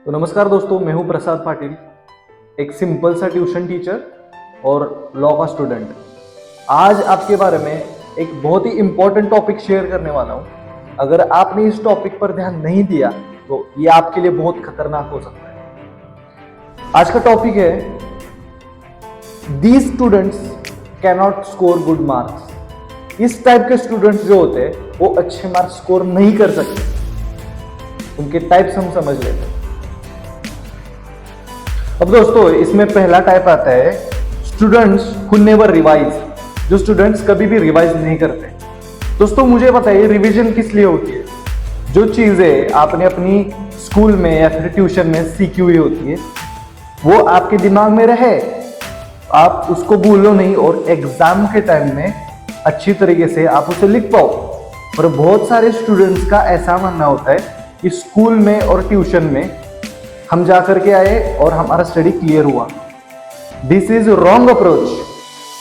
तो नमस्कार दोस्तों, मैं हूं प्रसाद पाटिल, एक सिंपल सा ट्यूशन टीचर और लॉ का स्टूडेंट। आज आपके बारे में एक बहुत ही इंपॉर्टेंट टॉपिक शेयर करने वाला हूं। अगर आपने इस टॉपिक पर ध्यान नहीं दिया तो ये आपके लिए बहुत खतरनाक हो सकता है। आज का टॉपिक है these students cannot score good marks. इस टाइप के स्टूडेंट्स जो होते हैं वो अच्छे मार्क्स स्कोर नहीं कर सकते। उनके टाइप्स हम समझ लेते हैं। अब दोस्तों, इसमें पहला टाइप आता है स्टूडेंट्स हु नेवर रिवाइज, जो स्टूडेंट्स कभी भी रिवाइज नहीं करते। दोस्तों, मुझे बताइए रिवीजन किस लिए होती है? जो चीजें आपने अपनी स्कूल में या फिर ट्यूशन में सीखी हुई होती है वो आपके दिमाग में रहे, आप उसको भूलो नहीं और एग्जाम के टाइम में अच्छी तरीके से आप उसे लिख पाओ। और बहुत सारे स्टूडेंट्स का ऐसा मानना होता है कि स्कूल में और ट्यूशन में हम जा करके आए और हमारा स्टडी क्लियर हुआ। This is wrong approach.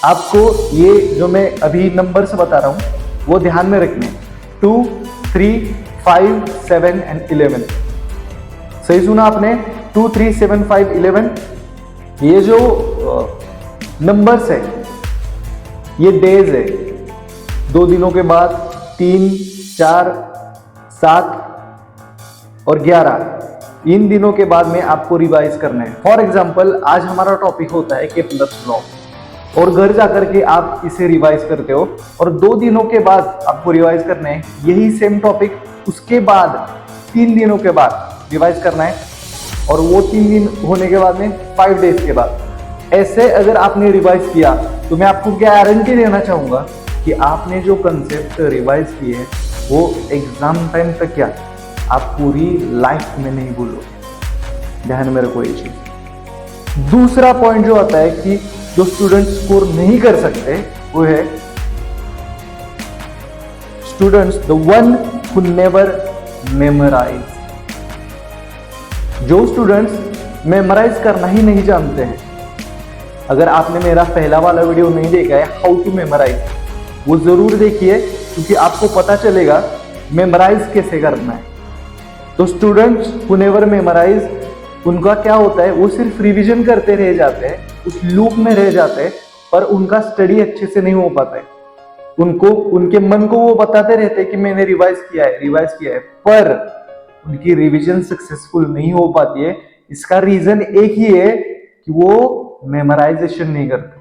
आपको ये जो मैं अभी नंबर्स बता रहा हूं वो ध्यान में रखने, 2, 3, 5, 7 एंड 11। सही सुना आपने, 2, 3, 7, 5, 11। ये जो नंबर्स है ये डेज है। 2 दिनों के बाद 3, 4, 7 और 11 इन दिनों के बाद में आपको रिवाइज करना है। फॉर एग्जाम्पल, आज हमारा टॉपिक होता है केपलर्स लॉ और घर जाकर के आप इसे रिवाइज करते हो और 2 दिनों के बाद आपको रिवाइज करना है यही सेम टॉपिक। उसके बाद 3 दिनों के बाद रिवाइज करना है और वो 3 दिन होने के बाद में 5 डेज के बाद। ऐसे अगर आपने रिवाइज किया तो मैं आपको गारंटी देना चाहूंगा कि आपने जो कंसेप्ट रिवाइज किए हैं वो एग्जाम टाइम तक क्या आप पूरी लाइफ में नहीं भूलोगे। ध्यान में रखो ये चीज। दूसरा पॉइंट जो आता है कि जो स्टूडेंट स्कोर नहीं कर सकते वो है students the one who never memorize. जो स्टूडेंट्स मेमोराइज करना ही नहीं जानते हैं। अगर आपने मेरा पहला वाला वीडियो नहीं देखा है हाउ टू मेमोराइज, वो जरूर देखिए क्योंकि आपको पता चलेगा मेमोराइज कैसे करना है। तो स्टूडेंट्स हु नेवर मेमोराइज, उनका क्या होता है, वो सिर्फ रिवीजन करते रह जाते हैं, उस लूप में रह जाते हैं, पर उनका स्टडी अच्छे से नहीं हो पाता है। उनको उनके मन को वो बताते रहते हैं कि मैंने रिवाइज किया है, पर उनकी रिवीजन सक्सेसफुल नहीं हो पाती है। इसका रीजन एक ही है कि वो मेमोराइजेशन नहीं करते।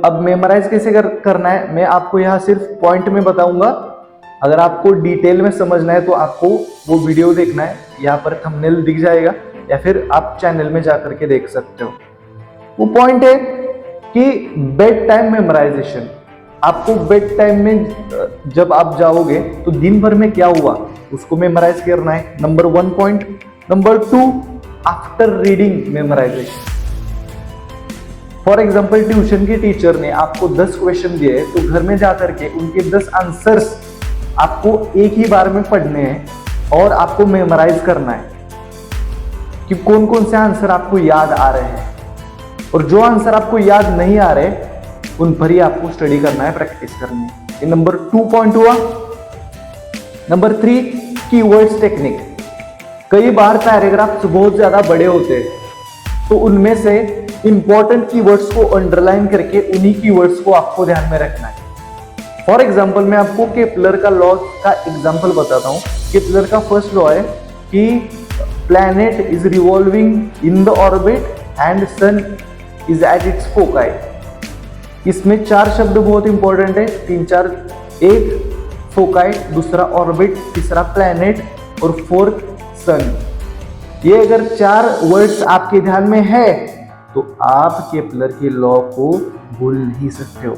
अब मेमोराइज कैसे करना है मैं आपको यहाँ सिर्फ पॉइंट में बताऊंगा। अगर आपको डिटेल में समझना है तो आपको वो वीडियो देखना है, यहाँ पर थंबनेल दिख जाएगा या फिर आप चैनल में जाकर के देख सकते हो। वो पॉइंट है कि बेड टाइम मेमोराइजेशन। आपको बेड टाइम में जब आप जाओगे तो दिन भर में क्या हुआ उसको मेमोराइज करना है, number 1 point. Number 2, after reading memorisation. For example, tuition के टीचर ने आपको 10 क्वेश्चन दिए तो घर में जाकर के उनके 10 आंसर्स आपको एक ही बार में पढ़ने हैं और आपको मेमोराइज करना है कि कौन कौन से आंसर आपको याद आ रहे हैं, और जो आंसर आपको याद नहीं आ रहे उन पर ही आपको स्टडी करना है, प्रैक्टिस करनी है। ये नंबर 2 पॉइंट हुआ। Number 3, keywords technique. कई बार पैराग्राफ्स बहुत ज्यादा बड़े होते हैं तो उनमें से इंपॉर्टेंट कीवर्ड्स को अंडरलाइन करके उन्हीं कीवर्ड्स को आपको ध्यान में रखना है। फॉर एग्जाम्पल, मैं आपको केपलर का लॉ का एग्जाम्पल बताता हूं। केपलर का फर्स्ट लॉ है कि planet is revolving in the orbit and sun is at its foci. इसमें 4 शब्द बहुत इंपॉर्टेंट है, 3, 4। 1 फोकाई, दूसरा ऑर्बिट, तीसरा प्लैनेट और 4th सन। ये अगर 4 वर्ड्स आपके ध्यान में है तो आप केपलर के लॉ को भूल नहीं सकते हो।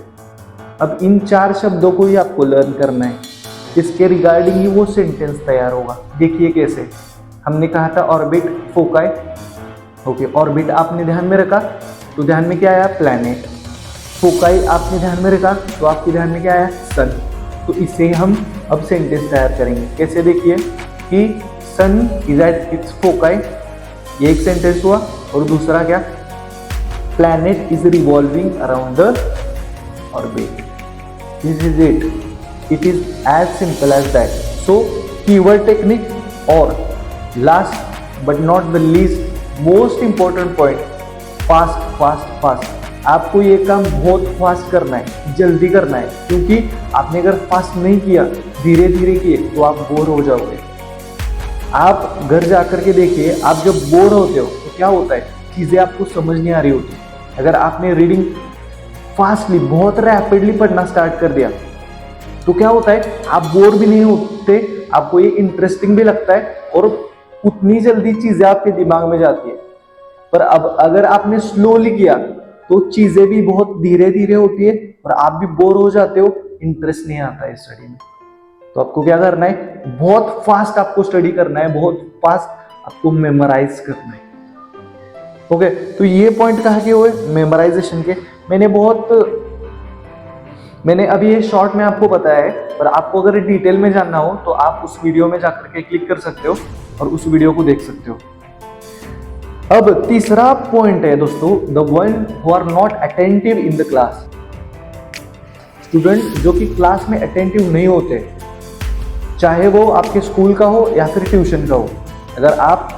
अब इन 4 शब्दों को ही आपको लर्न करना है, इसके रिगार्डिंग ही वो सेंटेंस तैयार होगा। देखिए कैसे। हमने कहा था ऑर्बिट, फोकाई। ओके, ऑर्बिट आपने ध्यान में रखा तो ध्यान में क्या आया, प्लैनेट। फोकाई आपने ध्यान में रखा तो आपके ध्यान में क्या आया, सन। तो इसे हम अब सेंटेंस तैयार करेंगे। कैसे? देखिए कि सन इज एट इट्स फोकाई, ये एक सेंटेंस हुआ। और दूसरा क्या, planet is revolving around the orbit. This is it. It is as simple as that. So, keyword technique और last but not the least most important point, fast fast fast. आपको ये काम बहुत फास्ट करना है, जल्दी करना है, क्योंकि आपने अगर फास्ट नहीं किया, धीरे धीरे किए, तो आप बोर हो जाओगे। आप घर जाकर के देखिए, आप जब बोर होते हो तो क्या होता है, चीजें आपको समझ नहीं आ रही होती। अगर आपने रीडिंग फास्टली, बहुत रैपिडली पढ़ना स्टार्ट कर दिया, तो क्या होता है, आप बोर भी नहीं होते, आपको ये इंटरेस्टिंग भी लगता है और उतनी जल्दी चीजें आपके दिमाग में जाती है। पर अब अगर आपने स्लोली किया तो चीजें भी बहुत धीरे धीरे होती है और आप भी बोर हो जाते हो, इंटरेस्ट नहीं आता है स्टडी में। तो आपको क्या करना है, बहुत फास्ट आपको स्टडी करना है, बहुत फास्ट आपको मेमोराइज करना है। ओके, तो ये पॉइंट कहाँ के हुए, मेमोराइजेशन के। मैंने अभी ये शॉर्ट में आपको बताया है, पर आपको अगर डिटेल में जानना हो तो आप उस वीडियो में जाकर के क्लिक कर सकते हो और उस वीडियो को देख सकते हो। अब तीसरा पॉइंट है दोस्तों, the one who are not attentive in the class. Student जो कि क्लास में अटेंटिव नहीं होते, चाहे वो आपके स्कूल का हो या फिर ट्यूशन का हो। अगर आप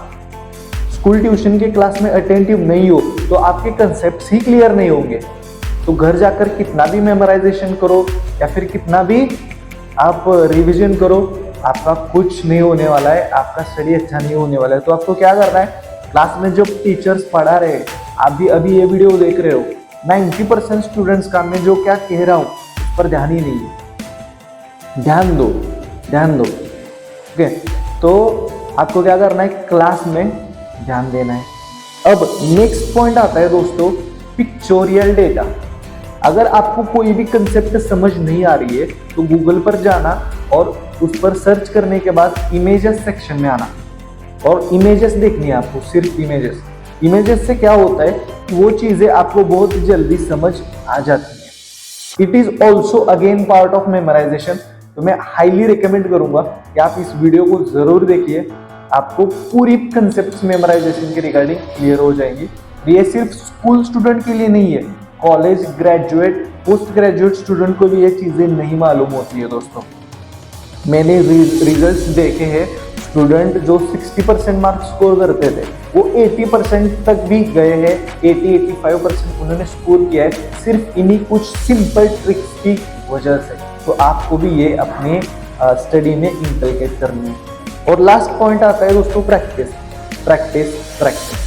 स्कूल ट्यूशन के क्लास में अटेंटिव नहीं हो तो आपके कंसेप्ट्स ही क्लियर नहीं होंगे। तो घर जाकर कितना भी मेमोराइजेशन करो या फिर कितना भी आप रिवीजन करो, आपका कुछ नहीं होने वाला है, आपका स्टडी अच्छा नहीं होने वाला है। तो आपको क्या करना है, क्लास में जब टीचर्स पढ़ा रहे हैं, आप भी अभी ये वीडियो देख रहे हो, 90% स्टूडेंट्स का मैं जो क्या कह रहा हूँ उस पर ध्यान ही नहीं है। ध्यान दो, ध्यान दो। ओके, तो आपको क्या करना है, क्लास में ध्यान देना है। अब नेक्स्ट पॉइंट आता है दोस्तों, पिक्चोरियल डेटा। अगर आपको कोई भी कंसेप्ट समझ नहीं आ रही है तो गूगल पर जाना और उस पर सर्च करने के बाद इमेजेस सेक्शन में आना और इमेजेस देखनी है आपको, सिर्फ इमेजेस। इमेजेस से क्या होता है कि वो चीजें आपको बहुत जल्दी समझ आ जाती हैं। It is also again part of memorisation. तो मैं हाईली रिकमेंड करूंगा कि आप इस वीडियो को जरूर देखिए, आपको पूरी कंसेप्ट मेमोराइजेशन के रिगार्डिंग क्लियर हो जाएंगी। ये सिर्फ स्कूल स्टूडेंट के लिए नहीं है, college, graduate, post graduate student को भी ये चीजें नहीं मालूम होती है दोस्तों। मैंने रिजल्ट्स देखे हैं, स्टूडेंट जो 60% मार्क्स स्कोर करते थे वो 80% तक भी गए हैं, 80-85% उन्होंने स्कोर किया है, सिर्फ इन्हीं कुछ सिंपल ट्रिक्स की वजह से। तो आपको भी ये अपने स्टडी में इंकलकेट करनी है। और लास्ट पॉइंट आता है दोस्तों, प्रैक्टिस प्रैक्टिस प्रैक्टिस।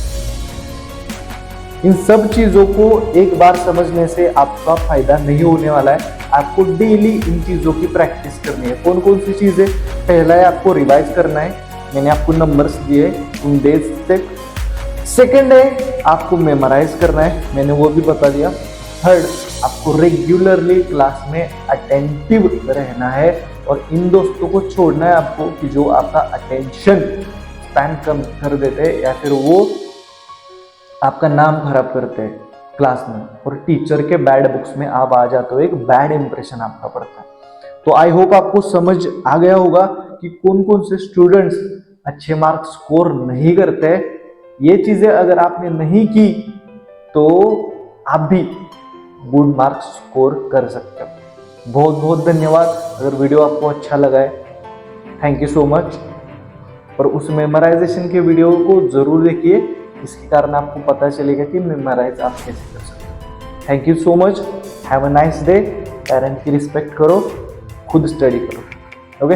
इन सब चीजों को एक बार समझने से आपका फायदा नहीं होने वाला है, आपको डेली इन चीजों की प्रैक्टिस करनी है। कौन कौन सी चीजें, पहला है आपको रिवाइज करना है, मैंने आपको नंबर्स दिए उन डेज तक। सेकंड है आपको मेमोराइज करना है, मैंने वो भी बता दिया। थर्ड, आपको रेगुलरली क्लास में अटेंटिव रहना है और इन दोस्तों को छोड़ना है आपको कि जो आपका अटेंशन स्पैन कम कर देते हैं या फिर वो आपका नाम खराब करते हैं क्लास में और टीचर के बैड बुक्स में आप आ जाते हो, एक बैड इंप्रेशन आपका पड़ता है। तो आई होप आपको समझ आ गया होगा कि कौन कौन से स्टूडेंट्स अच्छे मार्क्स स्कोर नहीं करते। ये चीजें अगर आपने नहीं की तो आप भी गुड मार्क्स स्कोर कर सकते हो। बहुत बहुत धन्यवाद। अगर वीडियो आपको अच्छा लगा है, थैंक यू सो मच। और उस मेमोराइजेशन के वीडियो को जरूर देखिए, इसके कारण आपको पता चलेगा कि मेमोराइज आप कैसे कर सकते हो। Thank you so much, have a nice day. Parent की रिस्पेक्ट करो, खुद स्टडी करो। ओके।